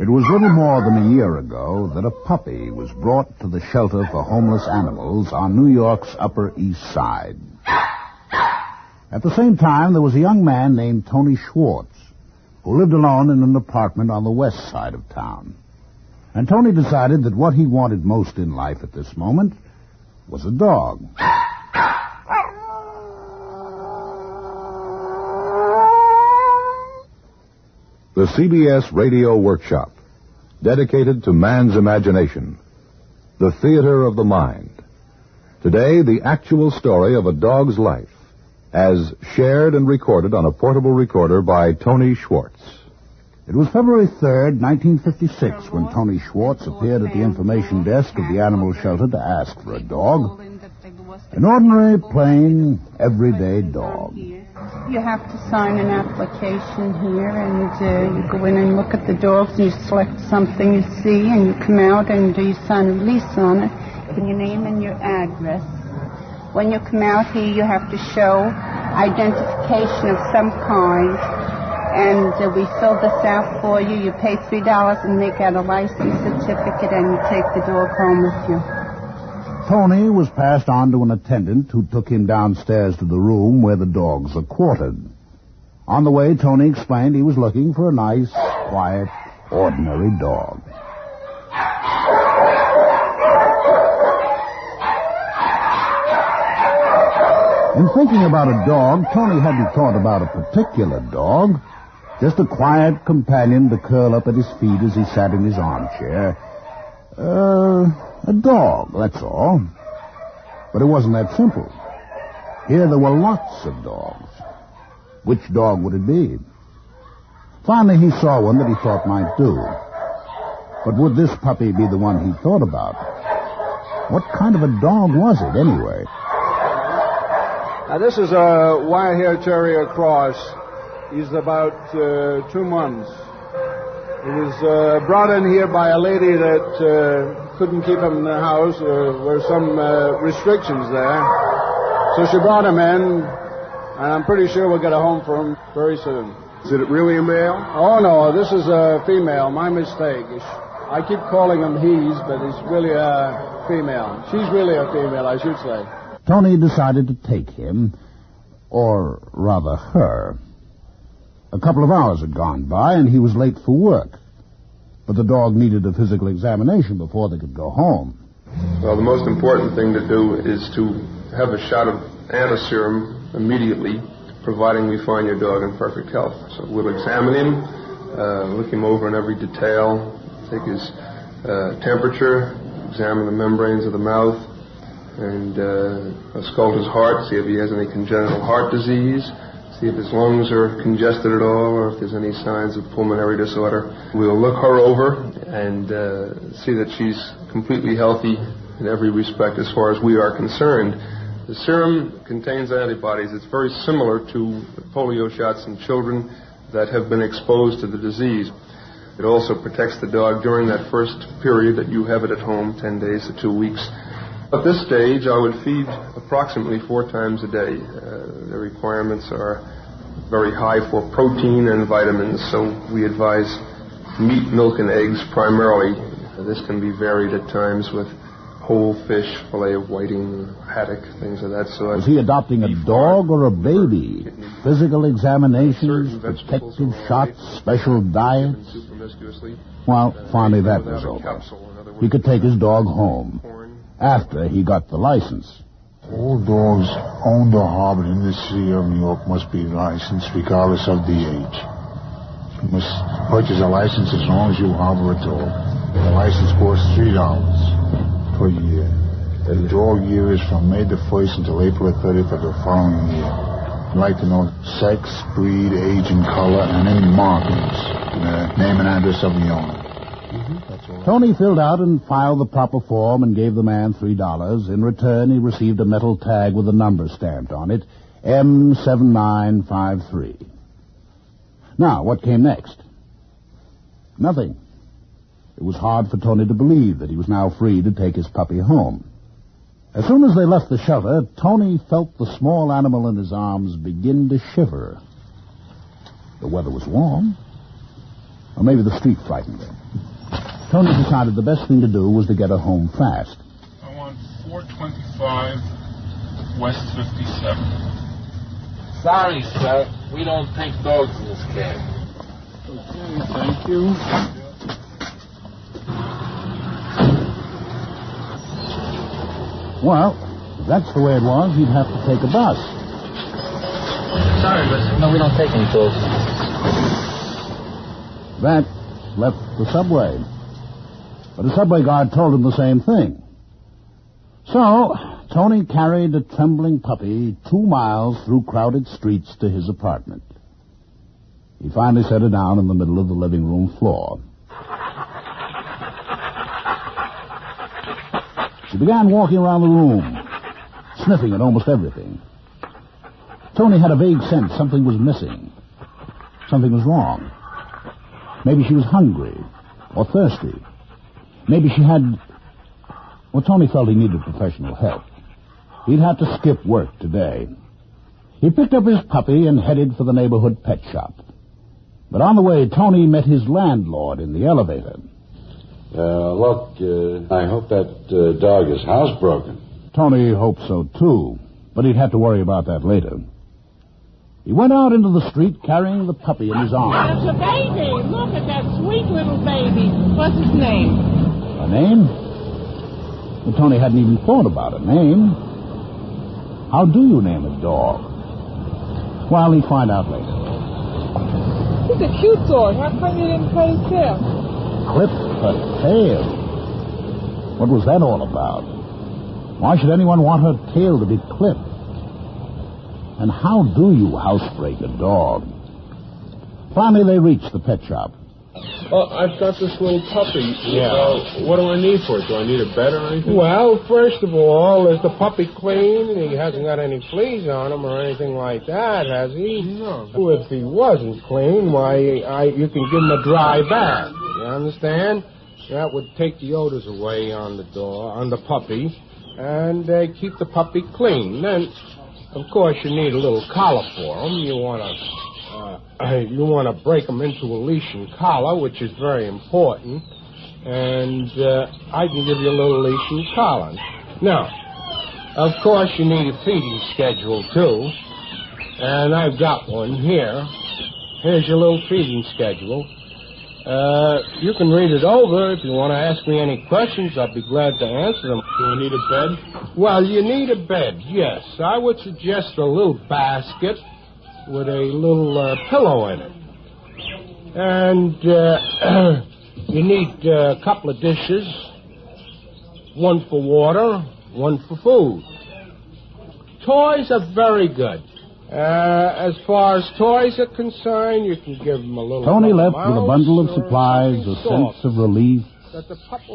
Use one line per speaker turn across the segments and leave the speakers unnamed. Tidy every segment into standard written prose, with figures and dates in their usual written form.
It was little more than a year ago that a puppy was brought to the shelter for homeless animals on New York's Upper East Side. At the same time, there was a young man named Tony Schwartz, who lived alone in an apartment on the west side of town. And Tony decided that what he wanted most in life at this moment was a dog.
The CBS Radio Workshop, dedicated to man's imagination, the theater of the mind. Today, the actual story of a dog's life, as shared and recorded on a portable recorder by Tony Schwartz.
It was February 3rd, 1956, when Tony Schwartz appeared at the information desk of the animal shelter to ask for a dog. An ordinary, plain, everyday dog.
You have to sign an application here, and you go in and look at the dogs, and you select something you see, and you come out, and you sign a release on it, and your name and your address. When you come out here, you have to show identification of some kind, and we fill this out for you. You pay $3 and make out a license certificate, and you take the dog home with you.
Tony was passed on to an attendant who took him downstairs to the room where the dogs are quartered. On the way, Tony explained he was looking for a nice, quiet, ordinary dog. In thinking about a dog, Tony hadn't thought about a particular dog, just a quiet companion to curl up at his feet as he sat in his armchair. A dog, that's all. But it wasn't that simple. Here there were lots of dogs. Which dog would it be? Finally, he saw one that he thought might do. But would this puppy be the one he thought about? What kind of a dog was it, anyway?
This is a wire-haired terrier cross. He's about 2 months. He was brought in here by a lady that couldn't keep him in the house. There were some restrictions there. So she brought him in, and I'm pretty sure we'll get a home for him very soon.
Is it really a male?
Oh, no, this is a female. My mistake. I keep calling him he's, but it's really a female. She's really a female, I should say.
Tony decided to take him, or rather her. A couple of hours had gone by, and he was late for work. But the dog needed a physical examination before they could go home.
Well, the most important thing to do is to have a shot of antiserum immediately, providing we find your dog in perfect health. So we'll examine him, look him over in every detail, take his temperature, examine the membranes of the mouth, and auscult his heart, see if he has any congenital heart disease, see if his lungs are congested at all, or if there's any signs of pulmonary disorder. We'll look her over and see that she's completely healthy in every respect as far as we are concerned. The serum contains antibodies. It's very similar to the polio shots in children that have been exposed to the disease. It also protects the dog during that first period that you have it at home, 10 days to 2 weeks. At this stage, I would feed approximately 4 times a day. The requirements are very high for protein and vitamins, so we advise meat, milk, and eggs primarily. This can be varied at times with whole fish, fillet of whiting, haddock, things of that sort.
Was he adopting a dog or a baby? Physical examinations, protective shots, special diets? Well, finally that was over. He could take his dog home after he got the license.
All dogs owned or harbored in the city of New York must be licensed regardless of the age. You must purchase a license as long as you harbor a dog. The license costs $3 per year. The dog year is from May the 1st until April the 30th of the following year. I'd like to know sex, breed, age, and color, and any markings, the name and address of the owner.
Tony filled out and filed the proper form and gave the man $3. In return, he received a metal tag with a number stamped on it, M7953. Now, what came next? Nothing. It was hard for Tony to believe that he was now free to take his puppy home. As soon as they left the shelter, Tony felt the small animal in his arms begin to shiver. The weather was warm. Or maybe the street frightened him. Tony decided the best thing to do was to get her home fast.
I want 425 West 57.
Sorry, sir. We don't take dogs in this cab.
Okay, thank you.
Well, if that's the way it was, he'd have to take a bus.
Sorry, but no, we don't take any dogs.
That left the subway. But the subway guard told him the same thing. So, Tony carried a trembling puppy 2 miles through crowded streets to his apartment. He finally set her down in the middle of the living room floor. She began walking around the room, sniffing at almost everything. Tony had a vague sense something was missing. Something was wrong. Maybe she was hungry or thirsty. Maybe she had... Well, Tony felt he needed professional help. He'd have to skip work today. He picked up his puppy and headed for the neighborhood pet shop. But on the way, Tony met his landlord in the elevator.
Look, I hope that dog is housebroken.
Tony hoped so, too, but he'd have to worry about that later. He went out into the street carrying the puppy in his arms.
That's a baby. Look at that sweet little baby. What's his name?
A name? But Tony hadn't even thought about a name. How do you name a dog? Well, he'd find out later.
He's a cute dog. How come you didn't cut his tail?
Clip her tail? What was that all about? Why should anyone want her tail to be clipped? And how do you housebreak a dog? Finally, they reached the pet shop.
Well, I've got this little puppy.
Yeah.
What do I need for it? Do I need a bed or anything?
Well, first of all, is the puppy clean? He hasn't got any fleas on him or anything like that, has he?
No.
If he wasn't clean, why, you can give him a dry bath. You understand? That would take the odors away on the puppy, and keep the puppy clean. Then, of course, you need a little collar for him. You want to break him into a leash and collar, which is very important. And I can give you a little leash and collar. Now, of course, you need a feeding schedule, too. And I've got one here. Here's your little feeding schedule. You can read it over. If you want to ask me any questions, I'll be glad to answer them.
Do I need a bed?
Well, you need a bed, yes. I would suggest a little basket with a little pillow in it. And you need a couple of dishes, one for water, one for food. Toys are very good. As far as toys are concerned, you can give them a little...
Tony left with a bundle of supplies, a sense of relief,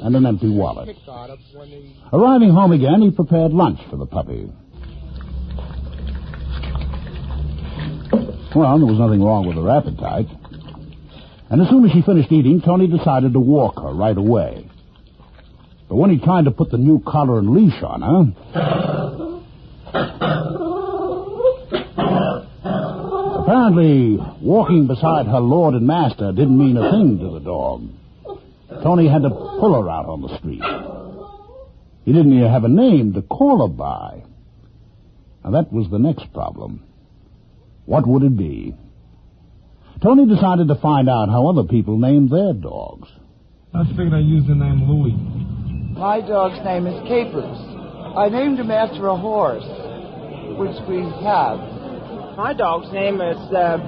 and an empty wallet. Arriving home again, he prepared lunch for the puppy. Well, there was nothing wrong with her appetite. And as soon as she finished eating, Tony decided to walk her right away. But when he tried to put the new collar and leash on her... Apparently, walking beside her lord and master didn't mean a thing to the dog. Tony had to pull her out on the street. He didn't even have a name to call her by. Now, that was the next problem. What would it be? Tony decided to find out how other people named their dogs.
I figured I'd use the name Louie.
My dog's name is Capers. I named him after a horse, which we have.
My dog's name is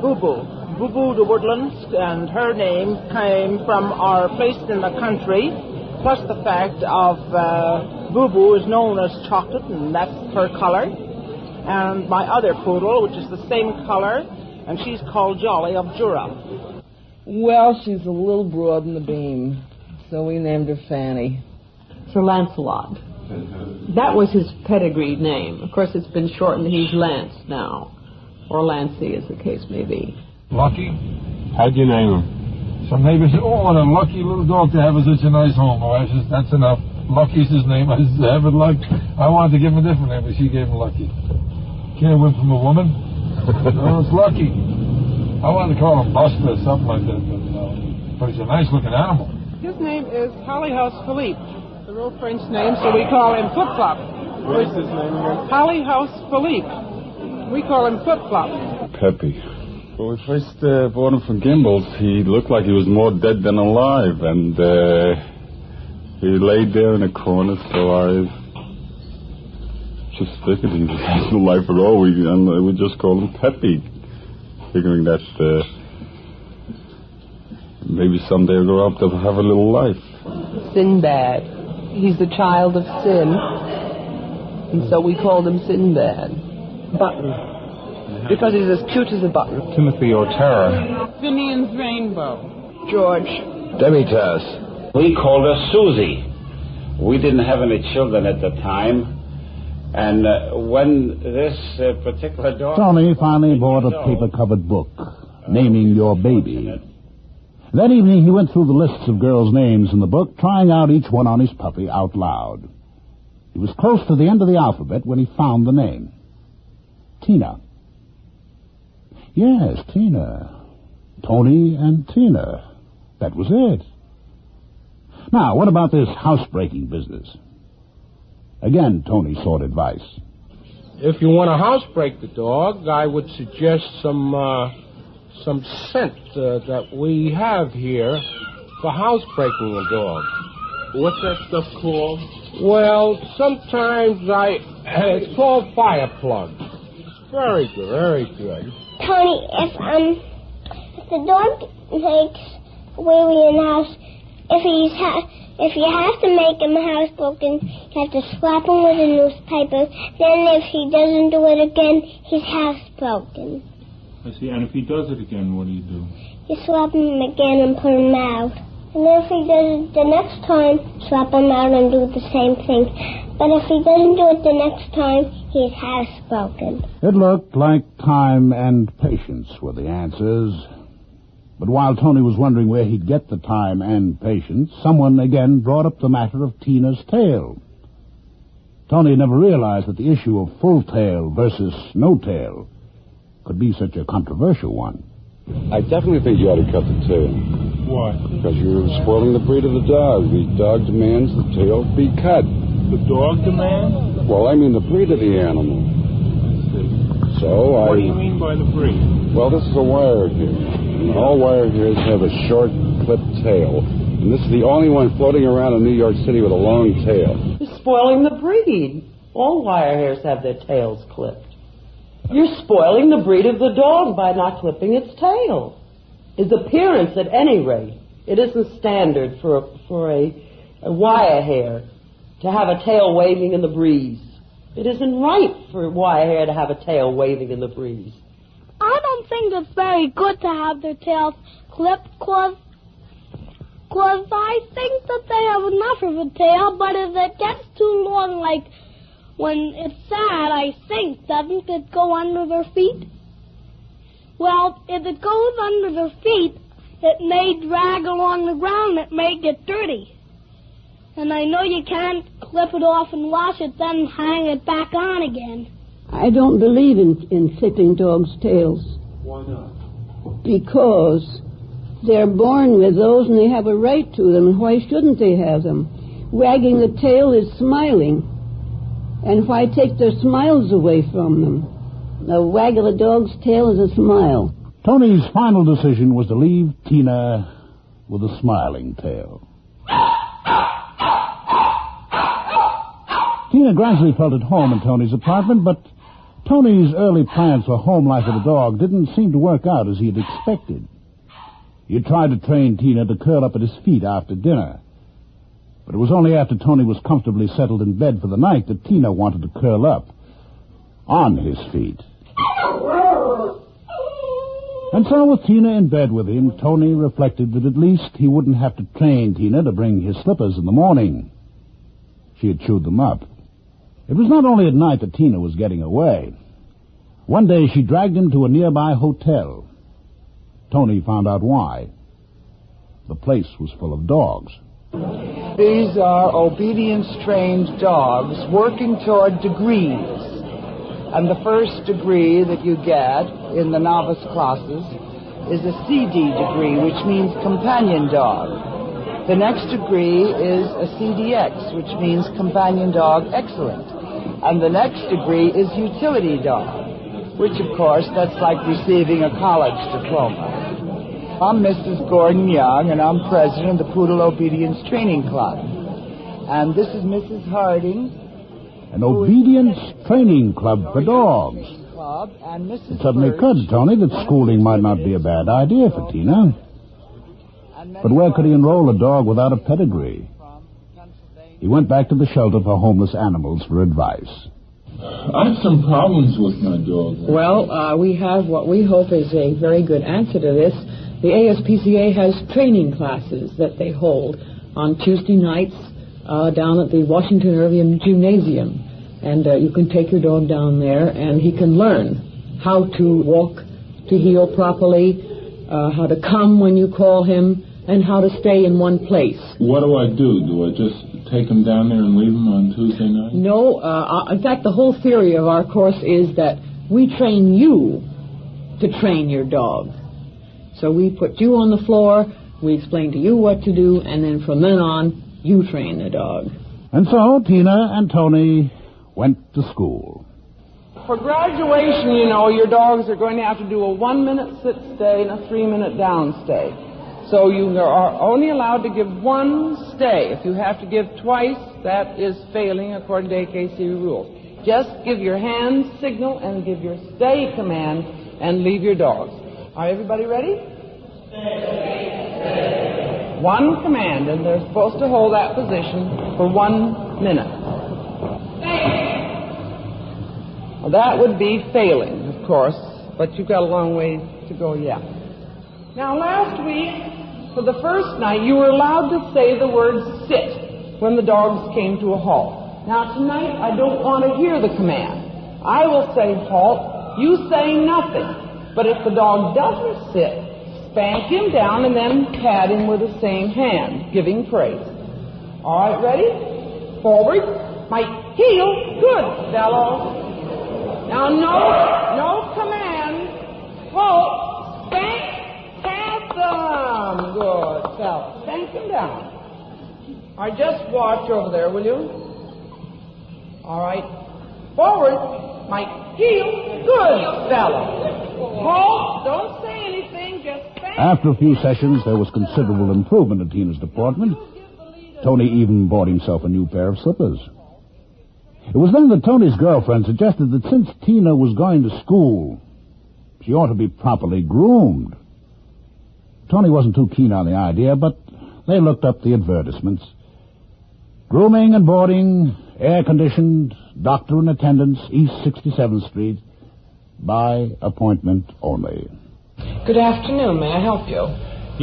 Boo Boo. Boo Boo the Woodlands, and her name came from our place in the country, plus the fact of Boo Boo is known as chocolate, and that's her color. And my other poodle, which is the same color, and she's called Jolly of Jura.
Well, she's a little broad in the beam, so we named her Fanny.
Sir Lancelot. That was his pedigree name. Of course, it's been shortened. He's Lance now. Or Lancey, as the case may be.
Lucky?
How'd you name him?
Some neighbors said, oh, what a lucky little dog to have such a nice home. Oh, I said, that's enough. Lucky's his name. I said, have it like. I wanted to give him a different name, but she gave him Lucky. Can't win from a woman. No, it's Lucky. I wanted to call him Buster or something like that, but he's a nice-looking animal.
His name is Hollyhouse Philippe. The real French name, so we call him Flip Flop.
What is his name again?
Hollyhouse Philippe. We call him Flip Flop.
Peppy. When we first bought him from Gimbel's, he looked like he was more dead than alive, and he laid there in a corner, so I just figured he has no life at all. We just called him Peppy, figuring that maybe someday he'll grow up to have a little life.
Sinbad. He's the child of sin, and so we called him Sinbad. Button. Because he's as cute as a button.
Timothy O'Tara.
Finian's Rainbow.
George.
Demitas.
We called her Susie. We didn't have any children at the time. And when this particular dog...
Tony finally bought a paper-covered book, naming your baby. That evening he went through the lists of girls' names in the book, trying out each one on his puppy out loud. He was close to the end of the alphabet when he found the name. Tina. Yes, Tina. Tony and Tina. That was it. Now, what about this housebreaking business? Again, Tony sought advice.
If you want to housebreak the dog, I would suggest some scent that we have here for housebreaking a dog.
What's that stuff called?
Well, sometimes it's called fire plug. It's very good, very good.
Tony, if the dog makes wee-wee in the house, if you have to make him housebroken, you have to slap him with a newspaper. Then if he doesn't do it again, he's housebroken.
I see. And if he does it again, what do you do?
You slap him again and put him out. And then if he does it the next time, slap him out and do the same thing. But if he doesn't do it the next time, he's housebroken.
It looked like time and patience were the answers. But while Tony was wondering where he'd get the time and patience, someone again brought up the matter of Tina's tail. Tony never realized that the issue of full tail versus no tail could be such a controversial one.
I definitely think you ought to cut the tail.
Why?
Because you're spoiling the breed of the dog. The dog demands the tail be cut.
The dog demands?
Well, I mean the breed of the animal. So
What do you mean by the breed?
Well, this is a wire hair. And all wire hairs have a short, clipped tail. And this is the only one floating around in New York City with a long tail.
You're spoiling the breed. All wire hairs have their tails clipped. You're spoiling the breed of the dog by not clipping its tail. Its appearance, at any rate. It isn't standard for a wire hair to have a tail waving in the breeze. It isn't right for a wire hair to have a tail waving in the breeze.
I don't think it's very good to have their tails clipped, cause I think that they have enough of a tail, but if it gets too long, like when it's sad, I think, doesn't it go under their feet? Well, if it goes under their feet, it may drag along the ground, it may get dirty. And I know you can't clip it off and wash it, then hang it back on again.
I don't believe in clipping dogs' tails.
Why not?
Because they're born with those and they have a right to them. Why shouldn't they have them? Wagging the tail is smiling. And why take their smiles away from them? The wag of a dog's tail is a smile.
Tony's final decision was to leave Tina with a smiling tail. Tina gradually felt at home in Tony's apartment, but Tony's early plans for home life with the dog didn't seem to work out as he had expected. He had tried to train Tina to curl up at his feet after dinner. But it was only after Tony was comfortably settled in bed for the night that Tina wanted to curl up on his feet. And so with Tina in bed with him, Tony reflected that at least he wouldn't have to train Tina to bring his slippers in the morning. She had chewed them up. It was not only at night that Tina was getting away. One day she dragged him to a nearby hotel. Tony found out why. The place was full of dogs.
These are obedience-trained dogs working toward degrees. And the first degree that you get in the novice classes is a CD degree, which means companion dog. The next degree is a CDX, which means Companion Dog Excellent. And the next degree is Utility Dog, which, of course, that's like receiving a college diploma. I'm Mrs. Gordon Young, and I'm president of the Poodle Obedience Training Club. And this is Mrs. Harding.
An obedience training club for dogs.
And Mrs.
It suddenly occurred to Tony that schooling might not be a bad idea for Tina. But where could he enroll a dog without a pedigree? He went back to the shelter for homeless animals for advice.
I have some problems with my dog.
Well, we have what we hope is a very good answer to this. The ASPCA has training classes that they hold on Tuesday nights down at the Washington Irving Gymnasium. And you can take your dog down there, and he can learn how to walk, to heel properly, how to come when you call him, and how to stay in one place.
What do I do? Do I just take him down there and leave him on Tuesday night?
No. In fact, the whole theory of our course is that we train you to train your dog. So we put you on the floor, we explain to you what to do, and then from then on, you train the dog.
And so Tina and Tony went to school.
For graduation, you know, your dogs are going to have to do a 1-minute sit-stay and a 3-minute down-stay. So you are only allowed to give one stay. If you have to give twice, that is failing according to AKC rules. Just give your hand signal and give your stay command and leave your dogs. Are everybody ready? Stay. One command, and they're supposed to hold that position for 1 minute. Well, that would be failing, of course, but you've got a long way to go yet. Now, last week, for the first night, you were allowed to say the word sit when the dogs came to a halt. Now, tonight, I don't want to hear the command. I will say halt, you say nothing. But if the dog doesn't sit, spank him down and then pat him with the same hand, giving praise. All right, ready? Forward, my heel, good, fellow. Now, no command. Halt, spank, pat them. Good, fellow. Spank him down. All right, just watch over there, will you? All right. Forward, my heel, good, fellow. Halt, don't say anything, just spank.
After a few sessions, there was considerable improvement in Tina's deportment. Tony even bought himself a new pair of slippers. It was then that Tony's girlfriend suggested that since Tina was going to school, she ought to be properly groomed. Tony wasn't too keen on the idea, but they looked up the advertisements. Grooming and boarding, air-conditioned, doctor in attendance, East 67th Street, by appointment only.
Good afternoon. May I help you?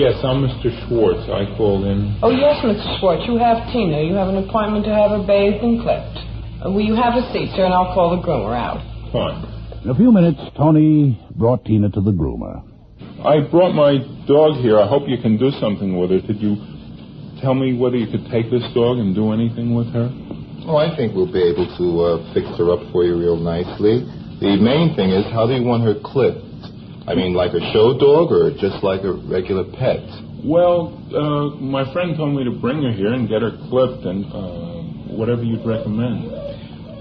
Yes, I'm Mr. Schwartz. I called in.
Oh, yes, Mr. Schwartz. You have Tina. You have an appointment to have her bathed and clipped. Will you have a seat, sir, and I'll call the groomer out.
Fine.
In a few minutes, Tony brought Tina to the groomer.
I brought my dog here. I hope you can do something with her. Could you tell me whether you could take this dog and do anything with her?
Oh, I think we'll be able to fix her up for you real nicely. The main thing is, how do you want her clipped? I mean, like a show dog or just like a regular pet?
Well, my friend told me to bring her here and get her clipped and whatever you'd recommend.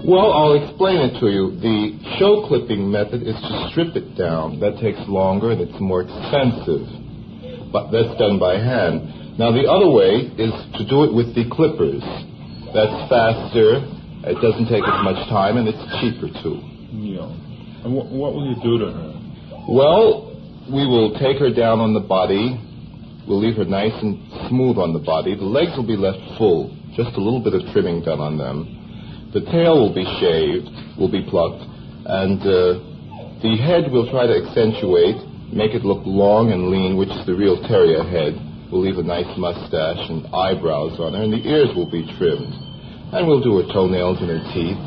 Well, I'll explain it to you. The show clipping method is to strip it down. That takes longer and it's more expensive. But that's done by hand. Now, the other way is to do it with the clippers. That's faster, it doesn't take as much time, and it's cheaper, too.
Yeah. And what will you do to her?
Well, we will take her down on the body. We'll leave her nice and smooth on the body. The legs will be left full, just a little bit of trimming done on them. The tail will be shaved, will be plucked, and the head we'll try to accentuate, make it look long and lean, which is the real terrier head. We'll leave a nice mustache and eyebrows on her, and the ears will be trimmed. And we'll do her toenails and her teeth,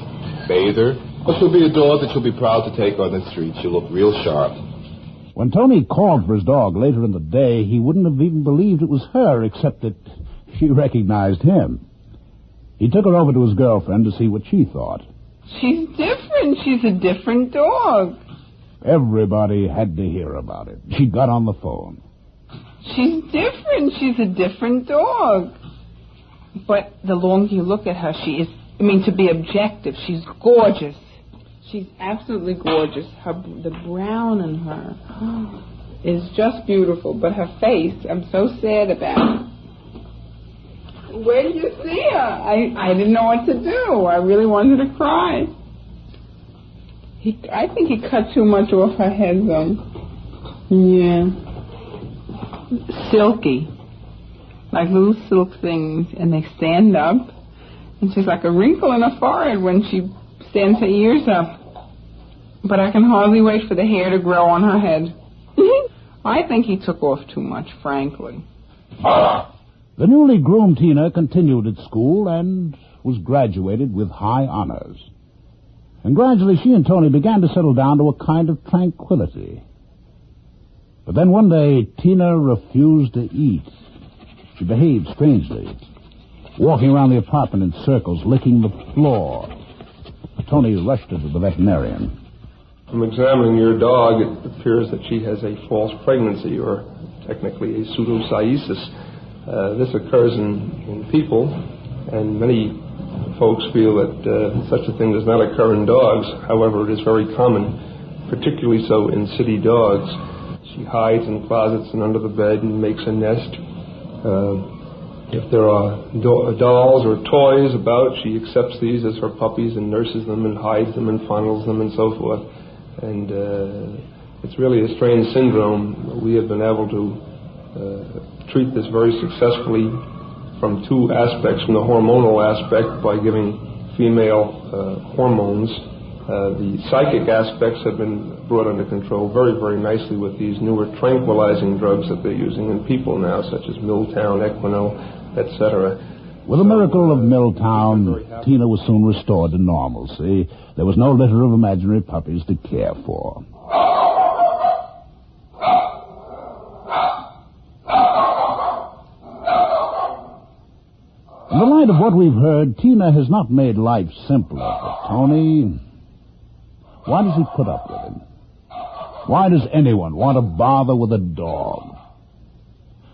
bathe her. But she'll be a dog that she'll be proud to take on the street. She'll look real sharp.
When Tony called for his dog later in the day, he wouldn't have even believed it was her, except that she recognized him. He took her over to his girlfriend to see what she thought.
She's different. She's a different dog.
Everybody had to hear about it. She got on the phone.
She's different. She's a different dog. But the longer you look at her, to be objective, she's gorgeous. She's absolutely gorgeous. The brown in her is just beautiful. But her face, I'm so sad about it. Where did you see her? I didn't know what to do. I really wanted to cry. I think he cut too much off her head, though. Yeah. Silky. Like little silk things, and they stand up. And she's like a wrinkle in her forehead when she stands her ears up. But I can hardly wait for the hair to grow on her head. I think he took off too much, frankly.
The newly groomed Tina continued at school and was graduated with high honors. And gradually she and Tony began to settle down to a kind of tranquility. But then one day, Tina refused to eat. She behaved strangely, walking around the apartment in circles, licking the floor. Tony rushed her to the veterinarian.
From examining your dog, it appears that she has a false pregnancy, or technically a pseudocyesis. This occurs in people, and many folks feel that such a thing does not occur in dogs. However, it is very common, particularly so in city dogs. She hides in closets and under the bed and makes a nest. If there are dolls or toys about, she accepts these as her puppies and nurses them and hides them and fondles them and so forth. And it's really a strange syndrome. We have been able to treat this very successfully from two aspects. From the hormonal aspect, by giving female hormones. The psychic aspects have been brought under control very, very nicely with these newer tranquilizing drugs that they're using in people now, such as Miltown, Equinol, etc.
With the miracle of Milltown, Tina was soon restored to normalcy. There was no litter of imaginary puppies to care for. In the light of what we've heard, Tina has not made life simpler for Tony. Why does he put up with him? Why does anyone want to bother with a dog?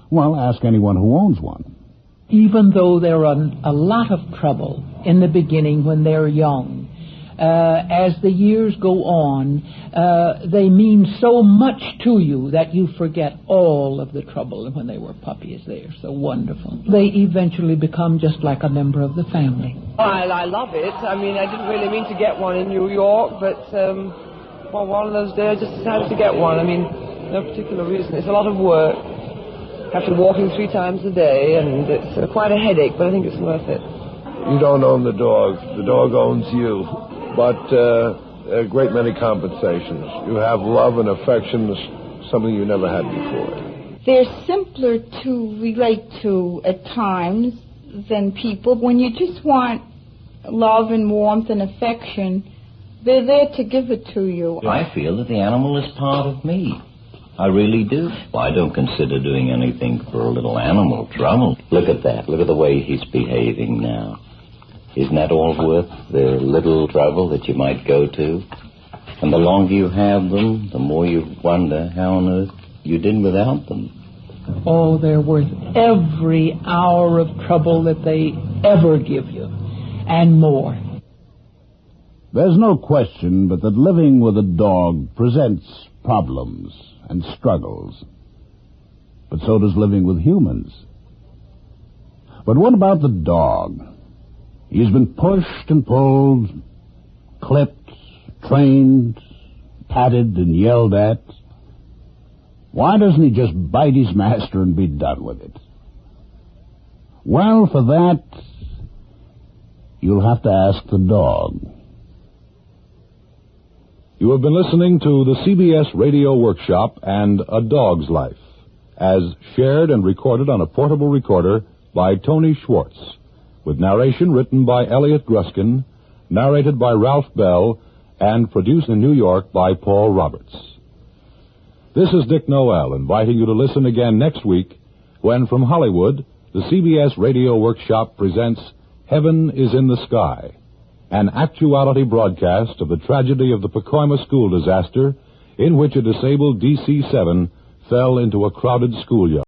Well, ask anyone who owns one.
Even though they're in a lot of trouble in the beginning when they're young, as the years go on, they mean so much to you that you forget all of the trouble when they were puppies. They are so wonderful. They eventually become just like a member of the family.
I love it. I didn't really mean to get one in New York, but one of those days I just decided to get one. No particular reason. It's a lot of work. Have to walk him 3 times a day, and it's quite a headache, but I think it's worth it.
You don't own the dog. The dog owns you. But a great many compensations. You have love and affection, something you never had before.
They're simpler to relate to at times than people. When you just want love and warmth and affection, they're there to give it to you.
I feel that the animal is part of me. I really do. I don't consider doing anything for a little animal trouble. Look at that. Look at the way he's behaving now. Isn't that all worth the little trouble that you might go to? And the longer you have them, the more you wonder how on earth you did without them.
Oh, they're worth every hour of trouble that they ever give you, and more.
There's no question but that living with a dog presents problems and struggles. But so does living with humans. But what about the dog? He's been pushed and pulled, clipped, trained, patted and yelled at. Why doesn't he just bite his master and be done with it? Well, for that, you'll have to ask the dog.
You have been listening to the CBS Radio Workshop and A Dog's Life, as shared and recorded on a portable recorder by Tony Schwartz, with narration written by Elliot Gruskin, narrated by Ralph Bell, and produced in New York by Paul Roberts. This is Dick Noel, inviting you to listen again next week when, from Hollywood, the CBS Radio Workshop presents Heaven is in the Sky, an actuality broadcast of the tragedy of the Pacoima school disaster in which a disabled DC-7 fell into a crowded schoolyard.